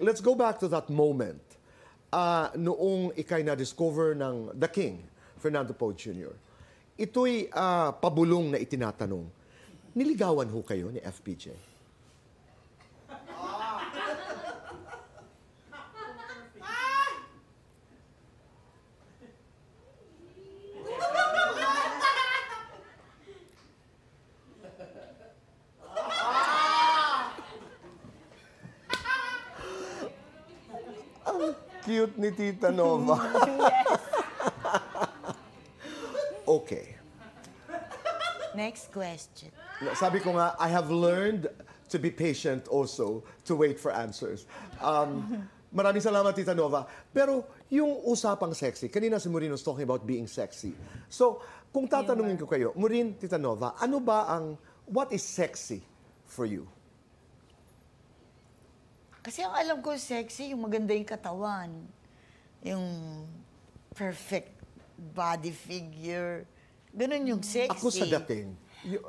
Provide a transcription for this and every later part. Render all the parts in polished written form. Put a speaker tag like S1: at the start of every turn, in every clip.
S1: let's go back to that moment. Noong ikay na-discover ng The King, Fernando Poe Jr., ito'y pabulong na itinatanong. Niligawan ho kayo ni FPJ? Cute ni Tita Nova. Okay.
S2: Next question.
S1: Sabi ko nga, I have learned to be patient also, to wait for answers. Maraming salamat, Tita Nova. Pero yung usapang sexy, kanina si Maureen was talking about being sexy. So, kung tatanungin ko kayo, Maureen, Tita Nova, ano ba what is sexy for you?
S2: Kasi ang alam ko sexy, yung maganda yung katawan. Yung perfect body figure. Ganun yung sexy.
S1: Ako sa dating.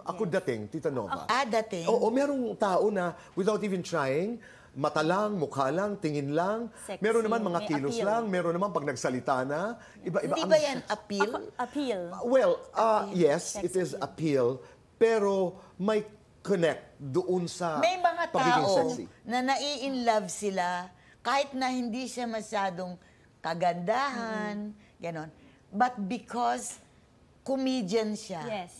S1: Ako dating, Tita Nova.
S2: Dating?
S1: Oo, merong tao na without even trying, mata lang, mukha lang, tingin lang.
S3: Sexy.
S1: Meron naman mga
S3: May
S1: kilos
S3: appeal.
S1: lang. Meron naman pag nagsalita na. Iba-iba.
S2: Hindi ba yan appeal?
S3: Appeal.
S1: Well, yes,
S3: Sex
S1: it is
S3: appeal.
S1: appeal. Pero may connect doon sa
S2: May mga
S1: pagiging
S2: tao
S1: sexy.
S2: na nai-in-love sila kahit na hindi siya masyadong kagandahan, ganon. But because comedian siya,
S3: Yes.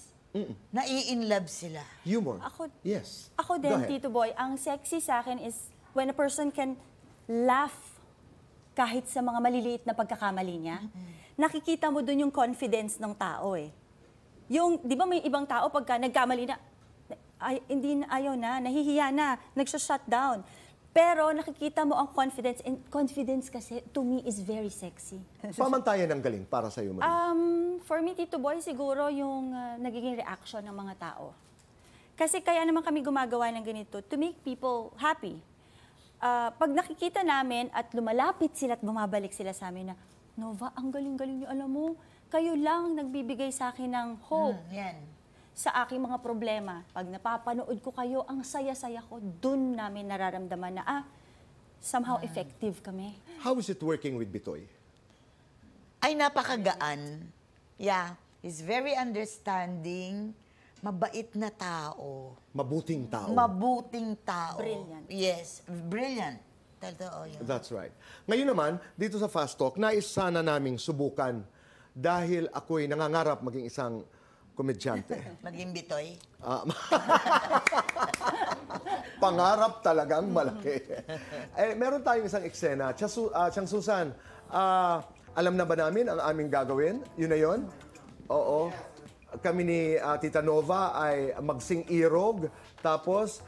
S2: nai-in-love sila.
S1: Humor.
S3: Yes.
S1: Go
S3: Ako din,
S1: ahead.
S3: Tito Boy, ang sexy sa akin is when a person can laugh kahit sa mga maliliit na pagkakamali niya. Nakikita mo dun yung confidence ng tao eh. Yung, di ba may ibang tao pagka nagkamali na, ayaw na, nahihiya na, nagsha-shut down. Pero nakikita mo ang confidence, and confidence kasi, to me, is very sexy.
S1: Pamantayan ng galing para sa'yo, Marie.
S3: For me, Tito Boy, siguro yung nagiging reaction ng mga tao. Kasi kaya naman kami gumagawa ng ganito to make people happy. Pag nakikita namin at lumalapit sila at bumabalik sila sa amin na, Nova, ang galing-galing niyo, alam mo, kayo lang nagbibigay sa akin ng hope.
S2: Yan.
S3: Sa aking mga problema. Pag napapanood ko kayo, ang saya-saya ko, dun namin nararamdaman na, somehow effective kami.
S1: How is it working with Bitoy?
S2: Ay, napakagaan. Yeah, he's very understanding, mabait na tao.
S1: Mabuting tao.
S2: Mabuting tao.
S3: Brilliant.
S2: Yes, brilliant. Totoo yun.
S1: That's right. Ngayon naman, dito sa Fast Talk, nais sana naming subukan dahil ako'y nangangarap maging isang komedyante.
S2: Maging Bitoy?
S1: Pangarap talagang malaki. Meron tayong isang eksena. Chang Susan, alam na ba namin ang aming gagawin? Yun na yun? Oo. Kami ni Tita Nova ay magsing irog. Tapos,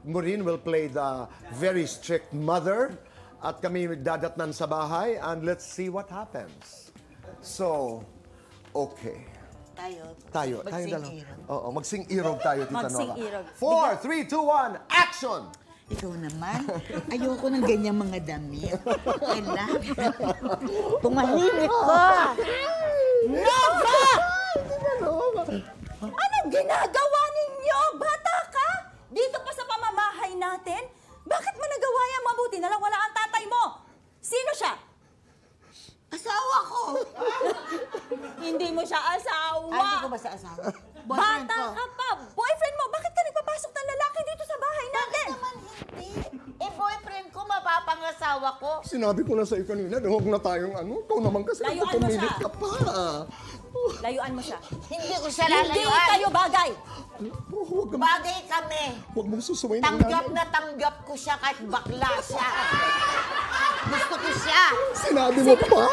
S1: Maureen will play the very strict mother. At kami dadatnan sa bahay. And let's see what happens. So, okay. Tayo
S2: Magsing
S1: dalawa.
S2: irog.
S1: Oo, magsing irog tayo, Tita
S3: Magsing
S1: Nova.
S3: irog.
S1: 4, 3, 2, 1, action!
S2: Ikaw naman, ayoko ng ganyang mga damit. Kailangan. Tumahimik ka! Nova!
S3: Anong ginagawa ninyo? Bata ka? Dito pa sa pamamahay natin? Bakit mo nagawa yan? Mabuti na lang wala ang tatay mo. Sino siya?
S2: Asawa ko!
S3: Hindi mo siya asawa.
S2: Hindi ko ba sa asawa? Boyfriend
S3: Bata
S2: ko.
S3: ka pa. Boyfriend mo, bakit ka nagpapasok ng lalaki dito sa bahay natin?
S2: Bakit naman hindi? Boyfriend ko, mapapangasawa ko.
S1: Sinabi ko na sa'yo kanina, huwag na tayong ikaw naman kasi
S3: Layuan mo
S1: pumilit
S3: siya.
S1: ka pa.
S3: Layuan mo siya.
S2: Hindi ko siya
S3: Hindi
S2: lalayuan.
S3: kayo bagay.
S1: Huwag
S2: Bagay kami.
S1: mong susuwayin ang
S2: Tanggap
S1: nanay.
S2: na tanggap ko siya kahit bakla siya. Gusto ko siya.
S1: Sinabi mo pa!